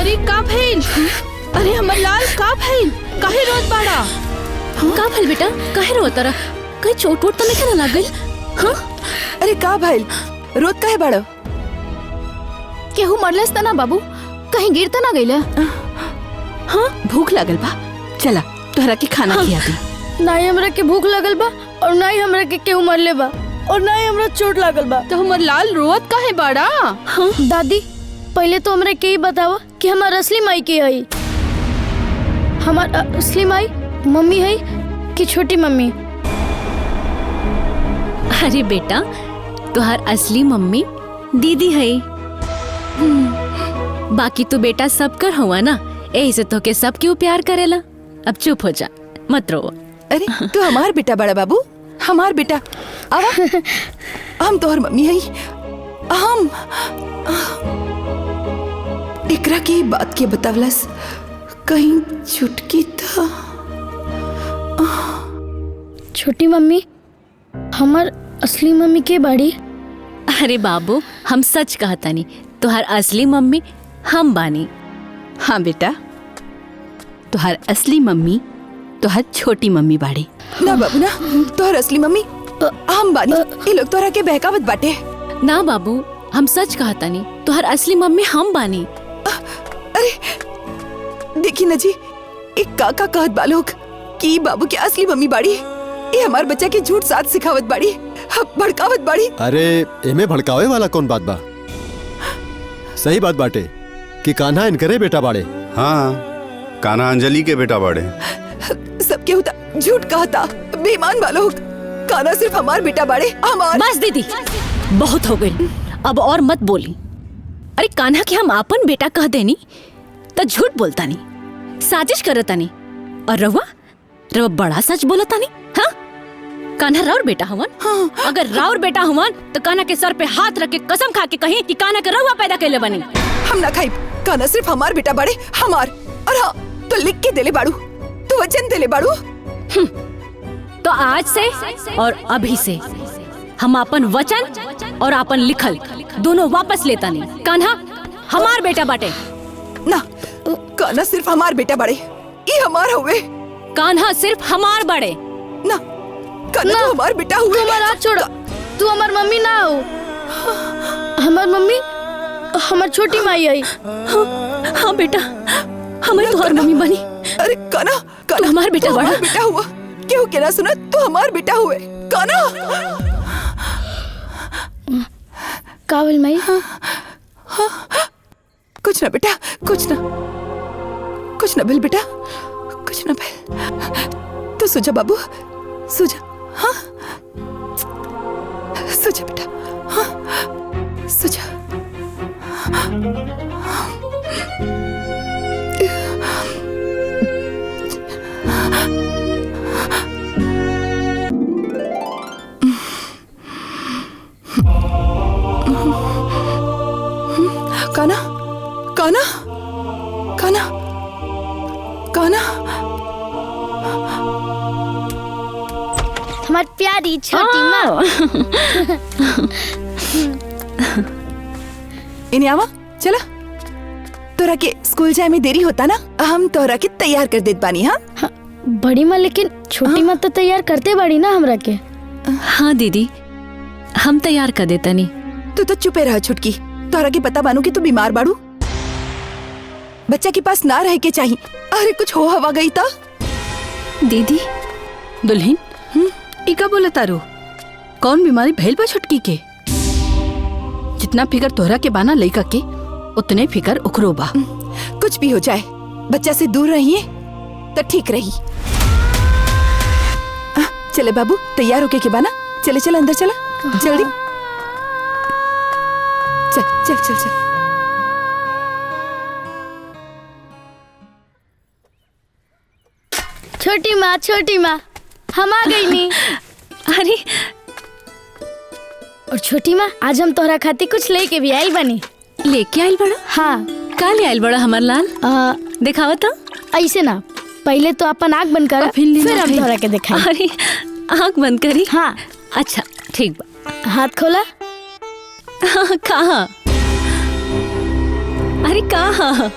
अरे का भइल? अरे हमर लाल का भइल? काहे रोत बाड़ा? का भइल बेटा? काहे रोत रहा? कहीं चोट वोट तो नहीं ना लग गई? हाँ? अरे का भइल? रोत काहे बाड़ा? केहू मरलस त ना बाबू? कहीं गिर त ना गइला? हाँ, भूख लागल बा, चला तोहरा के खाना खिया दी। ना ही हमरा के भूख लगल बा और ना ही हमरा के केहू मरले बा और ना ही हमरा चोट लागल बा। तो हमर लाल रोत काहे बाड़ा? हाँ? दादी पहले तो हमरा के ही बतावा कि हमार असली माई के हई। हमार असली माई मम्मी है कि छोटी मम्मी? अरे बेटा, तुहार असली मम्मी दीदी है। बाकी तो बेटा सब कर हुआ ना, यही से तो के सब क्यों प्यार करेला। अब चुप हो जा, मत रो। अरे तू हमार बेटा बड़ा बाबू, हमार बेटा। आवा, हम तोहर मम्मी है। हम एकरा की बात के बतावलस, कहीं छुटकी था। छोटी मम्मी हमार असली मम्मी के बाड़ी? अरे बाबू, हम सच कहता नहीं, तुहार असली मम्मी हम बानी। हाँ बेटा, तोहर असली मम्मी तोहर छोटी मम्मी बाड़ी। ना बाबू ना, तोहर असली मम्मी हम बानी। ये लोग तोहरा के बहकावत बाटे। ना बाबू, हम सच कहता नहीं, तुहार असली मम्मी हम बानी। अरे देखी ना जी, एक काका कहत बा लोग कि बाबू के असली मम्मी बाड़ी। ये हमार बच्चा के झूठ साथ सिखावत बाड़ी, भड़कावत बाड़ी। अरे एमे भड़कावे वाला कौन बात बा? सही बात बाटे कि कान्हा इनकरे बेटा बाड़े। हाँ, कान्हा अंजलि के बेटा बाड़े। सबके होता झूठ कहता, बेईमान बा लोग। कान्हा सिर्फ हमार बेटा बाड़े, हमार। बस दीदी, बहुत हो गई, अब और मत बोली। अरे कान्हा के हम आपन बेटा कह देनी तो झूठ बोलता नहीं, साजिश करता नहीं। और रवा बड़ा सच बोलता नहीं। हाँ? कान्हा राउर बेटा हुवन? हाँ। अगर राउर बेटा हुवन तो कान्हा के सर पे हाथ रख के कसम खा के कहीं कि कान्हा के रउआ पैदा कैले बनी। हम ना खाई, कान्हा सिर्फ हमार बेटा बाड़े, हमार। और हाँ, तो लिख के देले बाड़ू, तो वचन देले बाड़ू। तो आज से और अभी से हम अपन वचन और अपन लिखल दोनों वापस लेता नहीं। कान्हा हमार बेटा बाटे। ना, कान्हा सिर्फ हमार बेटा बाड़े, ये हमार हुए। कान्हा सिर्फ हमार बड़े। ना, कान्हा तो हमार बेटा हुए। तू हमार हाथ छोड़ा, तू हमार मम्मी ना हो। हमार मम्मी हमार छोटी माई आई। हाँ बेटा, हमें तो हर मम्मी बनी। अरे कान्हा, तू हमार बेटा बड़ा। बेटा हुआ, क्यों कहना सुना? तू हमार बेटा हुए, कान्हा। कावल माई? कुछ ना बेटा, कुछ ना बिल बेटा, कुछ ना बिल। तो सुजा बाबू, सुजा। हाँ, सुजा बेटा। हाँ, सुजा। कान्हा, कान्हा, कान्हा, कान्हा। हमार प्यारी छोटी माँ। इन्हें आवा, चला। तोरा के स्कूल जाए में देरी होता ना, हम तोरा के तैयार कर देत बानी। हाँ? हाँ, बड़ी माँ, लेकिन छोटी माँ तो तैयार करते बाड़ी ना हमरा के। हाँ दीदी, हम तैयार कर देता नहीं। तू तो चुपे रह छुटकी, तोरा के पता बानू कि तू बीमार बाड़ू। बच्चा के पास ना रह के चाहिए। अरे कुछ हो हवा गई था। दीदी, दुल्हन, इका बोला तारो, कौन बीमारी भइल बा छुटकी के? जितना फिकर तोहरा के बाना लइका के, उतने फिकर ओकरो बा। कुछ भी हो जाए, बच्चा से दूर रहिए तो ठीक रही। चले बाबू, तैयार होके के बाना। चले चल अंदर, चला जल्दी। चल चल चल चल। छोटी माँ हम आ गई नी। अरे और छोटी माँ, आज हम तोहरा खातिर कुछ लेके भी आइल बनी। लेके आइल बड़ा? हाँ। का ले आइल बड़ा हमार लाल? दिखावा तो। ऐसे ना, पहले तो अपन आँख बंद करा, फिर हम तोहरा के दिखाई। अरे आँख बंद करी? हाँ। अच्छा ठीक बा। हाथ खोला। कहाँ? अरे कहाँ?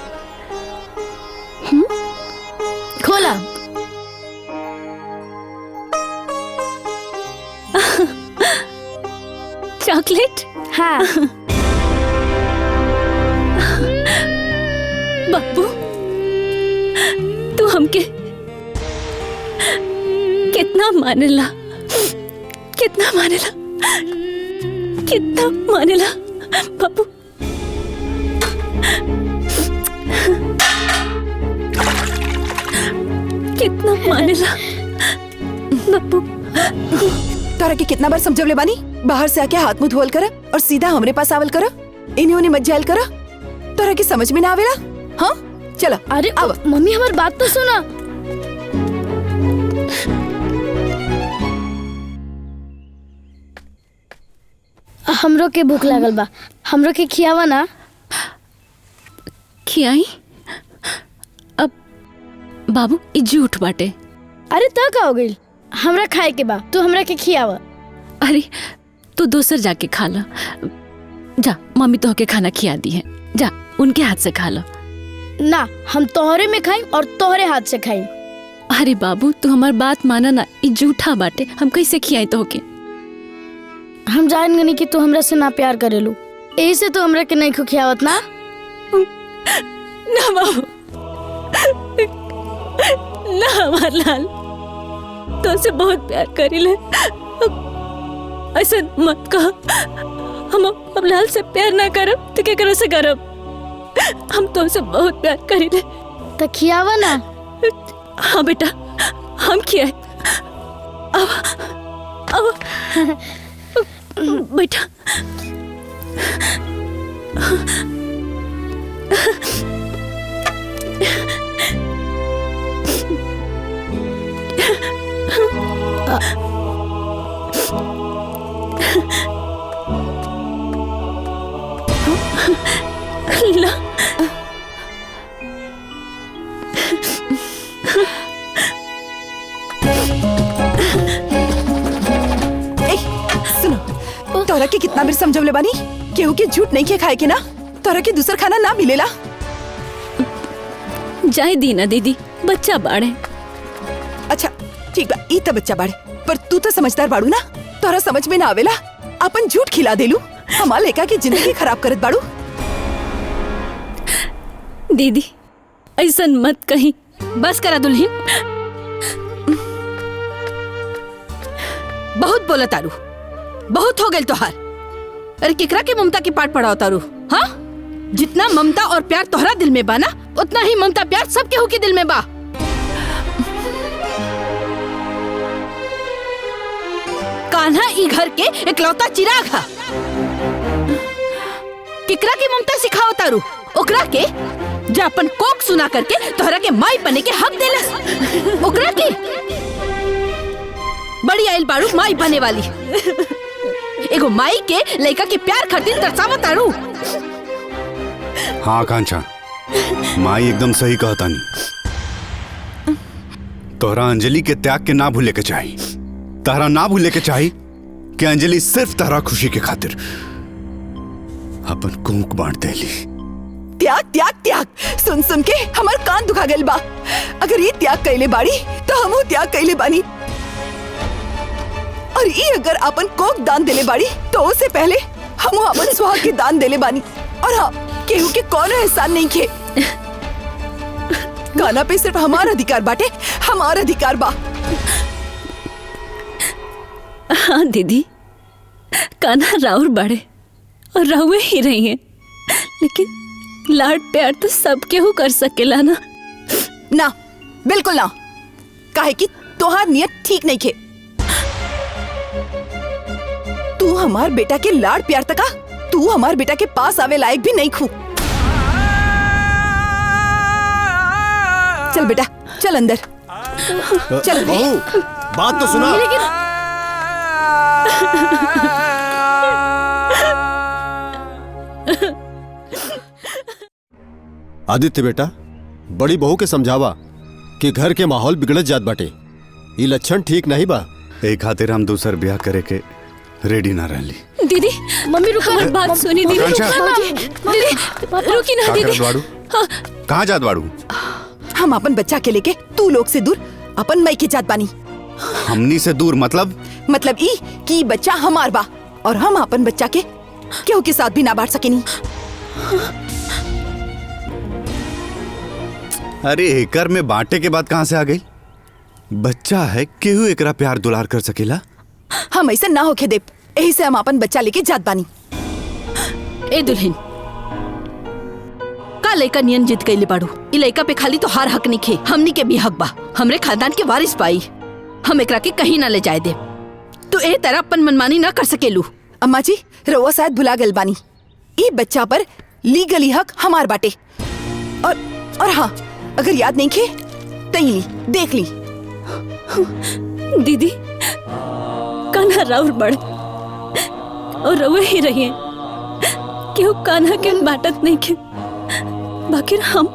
बोला। चॉकलेट। हाँ। बाबू तू हमके कितना मानेला, कितना मानेला, कितना मानेला बाबू। कितना मानेला बाबू। तोरा के कितना बार समझवले बानी, बाहर से आके हाथ मुंह धोल कर और सीधा हमरे पास आवल कर, इन्हीं मत जायल कर। तोरा के समझ में ना आवेला? हाँ चला। अरे मम्मी हमारी बात तो सुना। हमरो के भूख लागल बा, हमरो के खियावा ना। खियाई? अब बाबू ई झूठ बाटे। अरे तो का हो गई, हमरा खाए के बा, तू हमरा के खियावा। अरे तू दूसर जाके खा ला। जा मम्मी तो के खाना खिया दी है, जा उनके हाथ से खा ला। ना, हम तोहरे में खाई और तोहरे हाथ से खाई। अरे बाबू तू हमार बात माना ना, ई झूठा बाटे, हम कैसे खियाई तो के? हम जान गनी कि तू हमरा से ना प्यार करेलू, यही से तू हमरा के नहीं खियावत ना। ना बाबू, ना हमार लाल, तो से बहुत प्यार करीले। ऐसा मत कह, हम अब लाल से प्यार ना करब तो क्या करे से करब? हम तो से बहुत प्यार करीले। तो खियावा ना। हाँ बेटा, हम खियाए। अब बेटा। ला सुनो, तोरा के कितना बार समझवले बानी, केहू के झूठ नहीं के खाए के ना, तोरा के दूसर खाना ना मिलेला। जाए दीना दीदी, बच्चा बाड़े। अच्छा ठीक बा, ई त बच्चा बाड़े, पर तू तो समझदार बाड़ू ना, तोरा समझ में ना आवेला, अपन झूठ खिला देलू, हमार लेका की जिंदगी खराब करत बाड़ू। दीदी ऐसा मत कहीं। बस करा दुल्हन, बहुत बोला तारू, बहुत हो गए तोहार। अरे केकरा के ममता की पाठ पढ़ाओ तारू? हाँ, जितना ममता और प्यार तोहरा दिल में बा ना, उतना ही ममता प्यार सब केहू के दिल में बा। कान्हा ई घर के इकलौता चिराग है। केकरा के ममता सिखाओ तारू? ओकरा के जो अपन कोक सुना करके तोहरा के माई बने के हक देलस, ओकरा के बड़ी आइल बारू माई बने वाली। एगो माई के लड़का के प्यार खातिर तरसावत तारू। हाँ कांचा, माई एकदम सही कहता नहीं। तोहरा अंजलि के त्याग के ना भूले के चाही, तहरा ना भूले के चाही कि अंजलि सिर्फ तहरा खुशी के खातिर अपन कोक बांट देली। त्याग त्याग त्याग, सुन सुन के हमार कान दुखा गइल बा। अगर ये त्याग कैले बाड़ी तो हमहू त्याग कैले बानी, और ये अगर अपन कोक दान देले बाड़ी तो उससे पहले हमहू अपन सुहाग के दान देले बानी। और हाँ, केहू के कौनो एहसान नहीं खे। गाना पे सिर्फ हमारा अधिकार बाटे, हमारा अधिकार बा। हाँ दीदी, कान्हा राउर बाड़े और राउए ही रही हैं, लेकिन लाड प्यार तो सब केहू कर सकेला ना। ना, बिल्कुल ना, काहे कि तोहार नियत ठीक नहीं खे। तू हमार बेटा के लाड प्यार तका, तू हमार बेटा के पास आवे लायक भी नहीं खू। चल बेटा, चल अंदर, चल। बहू, बात तो सुना। आदित्य बेटा, बड़ी बहू के समझावा कि घर के माहौल बिगड़त जात बाटे, ये लक्षण ठीक नहीं बा। एक खातिर हम दूसर ब्याह करे के रेडी ना रहली। दीदी मम्मी रुको, हमारी बात सुनी दीदी। कांचा। दीदी रुकी ना का दीदी। करत बाड़ू? कहाँ जात बाड़ू? हम अपन बच्चा के लेके तू लोग से दूर अपन मई के जात बानी। हमनी से दूर मतलब? मतलब ई कि बच्चा हमार बा और हम अपन बच्चा के केहू के साथ भी ना बांट सकेनी। अरे एकर में बांटे के बाद कहाँ से आ गई? बच्चा है, केहू एकरा प्यार दुलार कर सकेला? हम ऐसा ना होके देव, यही से हम अपन बच्चा लेके जात बानी। ए दुल्हन, का लइका नियन जीत गईले बाड़ू। ई लइका पे खाली तो हार हक निखे, हमनी के भी हक बा। हमरे खानदान के वारिस पाई, हम एकरा के कहीं ना ले जाए दे। तू ए तरह अपन मनमानी ना कर सकेलू। अम्मा जी, रउआ शायद भुला गल बानी, ई बच्चा पर लीगली हक हमार बाटे। और हाँ, अगर याद नहीं खे तो ली, देख ली। दीदी, कान्हा राउर बड़ और रउआ ही रहिए, क्यों कान्हा के बाटत नहीं के। बाकी हम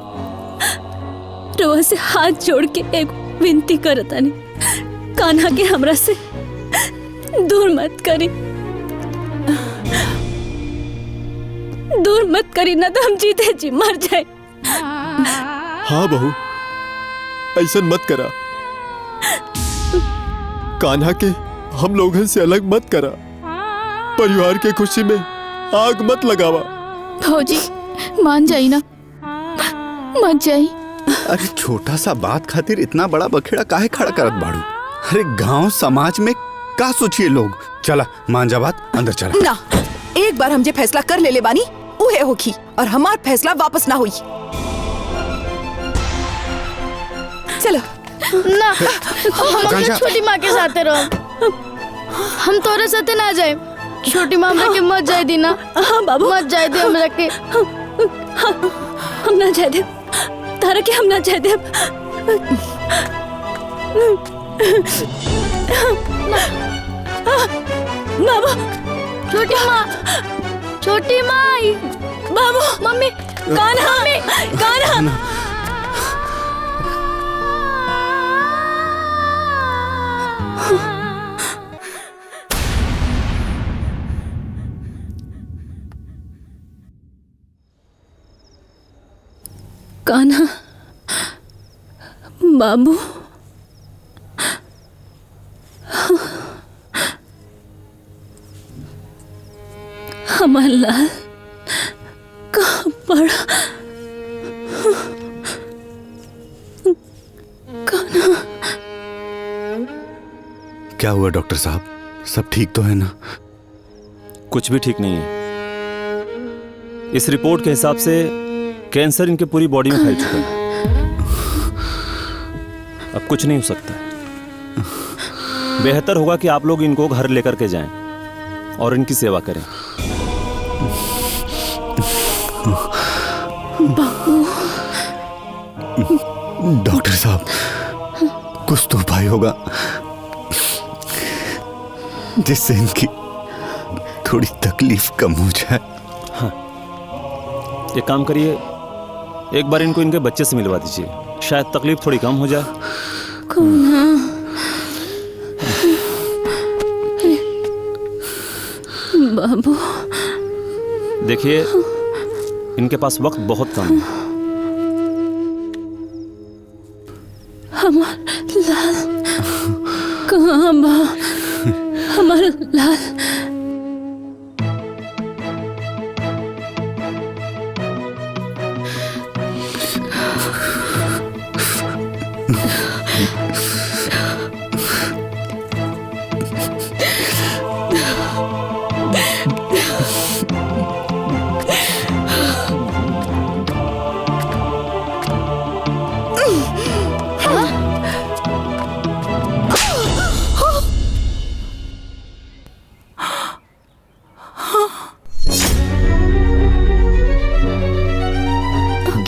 रउआ से हाथ जोड़ के एक विनती करतानी, कान्हा के हमरा से दूर मत करी, दूर मत करी, ना तो हम जीते जी मर जाए। हाँ बहू, ऐसा मत करा। कान्हा के हम लोगन से अलग मत करा। परिवार के खुशी में आग मत लगावा। भौजी मान जाई ना, मत जाई। अरे छोटा सा बात खातिर इतना बड़ा बखेड़ा काहे खड़ा करत बाड़ू? अरे गांव समाज में का सोचिए लोग। चला मान जा बात, अंदर चला। ना, एक बार हम जे फैसला कर ले बानी उहे होखी और हमार फैसला वापस ना हुई। चलो ना, हम अपने छोटी माँ के साथ रहो। हम तोरे साथे ना जाए। छोटी माँ हमरा के मत जाए दी ना। हाँ बाबू, मत जाए दे हमरा के। हम ना जाए दे तारा के, हम ना जाए दे। बाबू, छोटी माँ, छोटी माँ, बाबू, मम्मी, कान्हा, कान्हा। कान्हा, बाबू, हमार लाल कहाँ पड़ा? कान्हा। क्या हुआ डॉक्टर साहब, सब ठीक तो है ना? कुछ भी ठीक नहीं है। इस रिपोर्ट के हिसाब से कैंसर इनके पूरी बॉडी में फैल चुका है। अब कुछ नहीं हो सकता। बेहतर होगा कि आप लोग इनको घर लेकर के जाएं और इनकी सेवा करें। डॉक्टर साहब, कुछ तो उपाय होगा जिससे इनकी थोड़ी तकलीफ कम हो जाए। हाँ, एक काम करिए, एक बार इनको इनके बच्चे से मिलवा दीजिए, शायद तकलीफ थोड़ी कम हो जाए। बाबू, देखिए, इनके पास वक्त बहुत कम है। हमार लाल कहाँ बा? हमार लाल।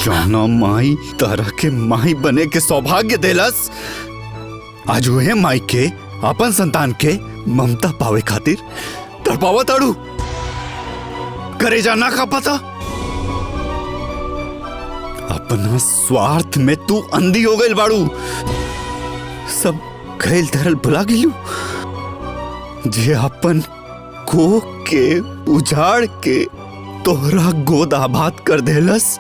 जाना माई तारा के माई बने के सौभाग्य देलस। आज हुए माई के अपन संतान के ममता पावे खातिर तड़पावा ताड़ू करे जाना का पता। अपना स्वार्थ में तू अंधी हो गई बाड़ू। सब खेल धरल भुला गिलू जे अपन को के उजाड़ के तोहरा गोद आबाद कर देलस।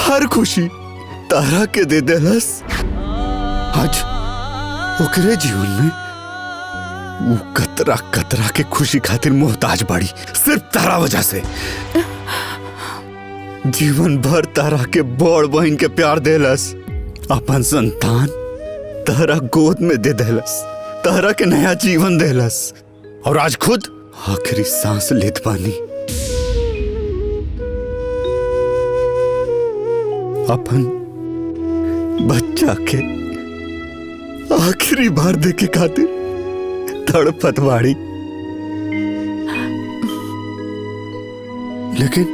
हर खुशी तारा के दे देलस। आज ओकरे जीवन में वो कतरा कतरा के खुशी खातिर मोहताज बाड़ी, सिर्फ तारा वजह से। जीवन भर तारा के बड़ बहन के प्यार देलस, अपन संतान तारा गोद में दे देलस, तारा के नया जीवन देलस, और आज खुद आखिरी सांस लेत पानी। अपन बच्चा के आखिरी बार देखे खातिर तड़पत बाड़ी। लेकिन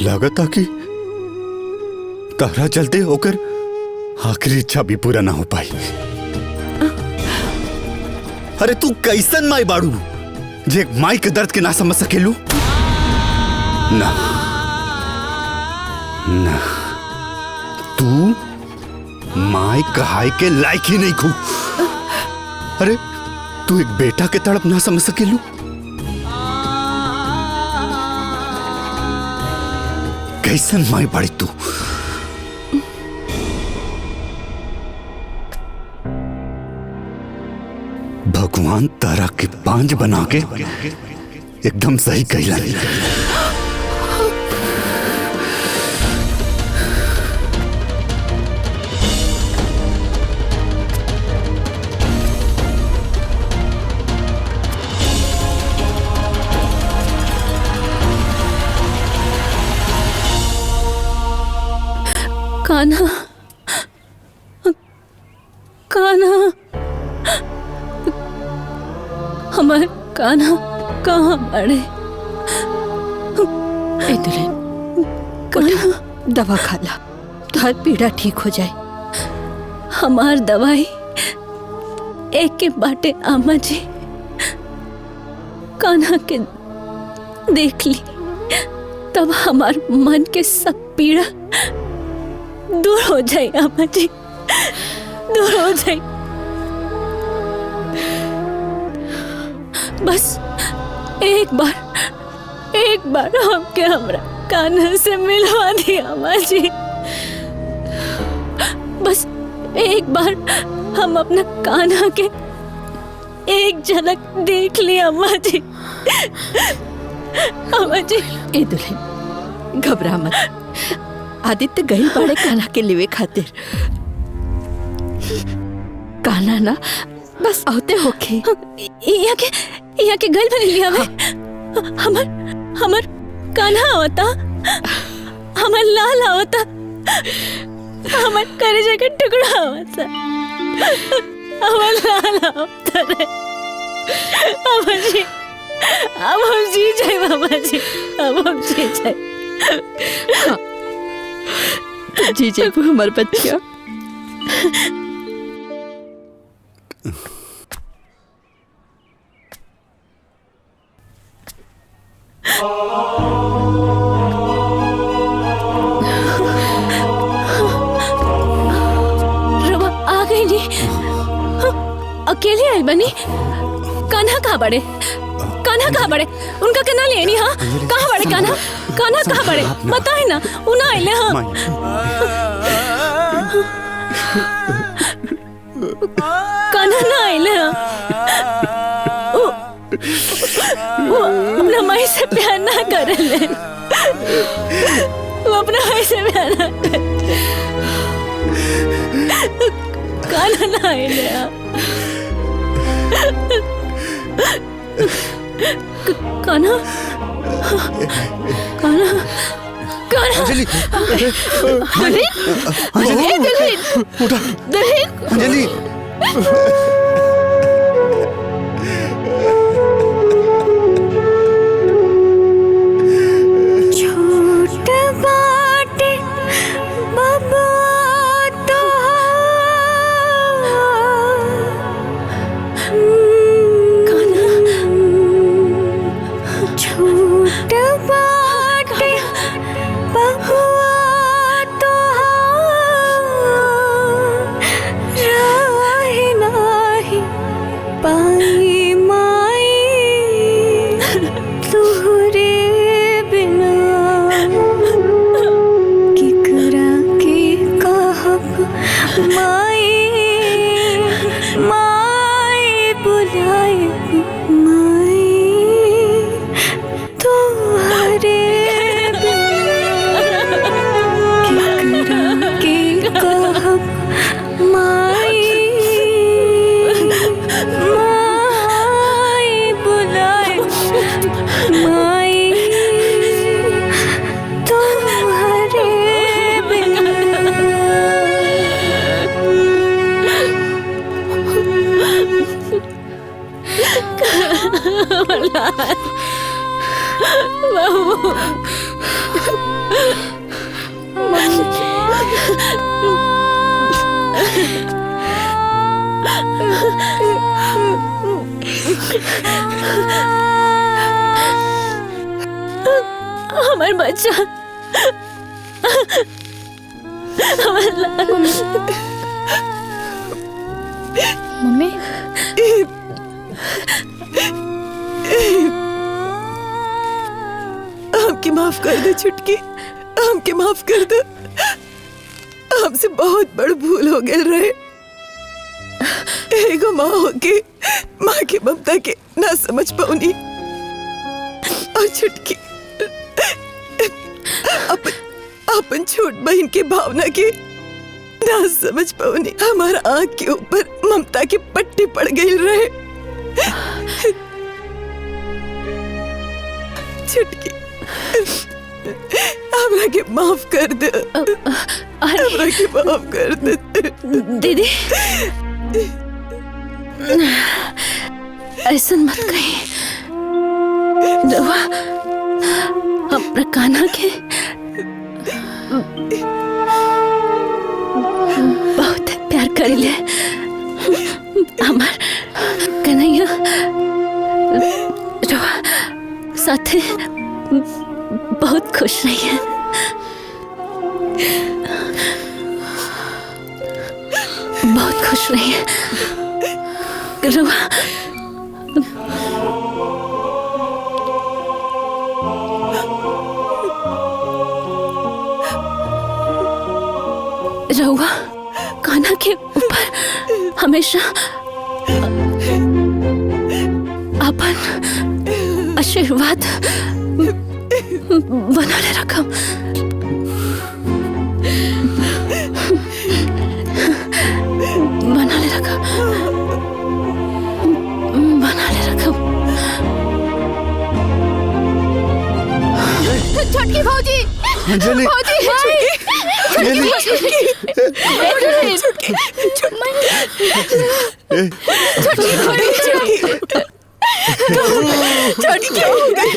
लगता कि तारा चलते होकर आखिरी इच्छा भी पूरा ना हो पाई। अरे तू कैसन माई बाड़ू जे एक माई के दर्द के ना समझ सकेलू? ना ना, तू माई कहाई के लायक ही नहीं खू। अरे तू एक बेटा के तड़प ना समझ सकेलू? कैसन माई बाड़ी तू? भगवान तारा के पांच बना के एकदम सही कहला। कान्हा, कान्हा, हमारे कान्हा कहाँ बड़े? दुल्हन कान्हा दवा खा ला, तार पीड़ा ठीक हो जाए। हमार दवाई एक के बाटे आमा जी। कान्हा के देख ली तब हमार मन के सब पीड़ा दूर हो जाए आमा जी, दूर हो जाए। बस एक बार हमके हमरा कान्हा से मिलवा दी अम्मा जी। बस एक बार हम अपना कान्हा के एक झलक देख ली अम्मा जी। अम्मा जी। ए दुल्हन घबरा मत, आदित्य गई पड़े कान्हा के लिवे खातिर। कान्हा ना बस आते होके यहाँ के गल बनी लिया हमर कान्हा आवता, हमर लाल आवता, हमर कलेजा का टुकड़ा आवता, हमर लाल आवता रे। अब हम जी जाए बाबा जी, अब हम जी जाए। जी जाए हमारे बच्चा। रवा आ गई नहीं, अकेले आई बनी। कान्हा कहाँ बड़े? कान्हा कहाँ बड़े? उनका कहना ले नहीं। हाँ कहाँ बड़े कान्हा? कान्हा कहाँ बड़े? बताए ना, उन्हें आइले। हाँ कान्हा ना आइले। हाँ वो अपना माई से प्यार ना कर ले, वो अपना माई से प्यार ना कर। कान्हा ना आइले। कान्हा, कान्हा, कान्हा। अंजलि, अंजलि, उठा, अंजलि। हमार बच्चा मम्मी हमके माफ कर दे छुटकी, हमके माफ कर दे। हमसे बहुत बड़ भूल हो गए रहे। एगो माँ होके माँ के ममता के ना समझ पाऊनी, और छुटकी अपन छोट बहन के भावना के ना समझ पाऊनी। हमारा आँख के ऊपर ममता की पट्टी पड़ गई रहे। छुटकी हमरा के माफ कर दे, हमरा के माफ कर दे। दीदी ऐसा मत कही। रवा हमरा कान्हा के बहुत प्यार करिले। हमार कन्हैया रवा साथे बहुत खुश रही है। बहुत खुश रही है रवा। रहुआ कान्हा के ऊपर हमेशा अपन आशीर्वाद बनाले रखम। बनाले रखम, बनाले रखम। छटकी भौजी, अंजलि अंजलि छुटकी क्या हो गई?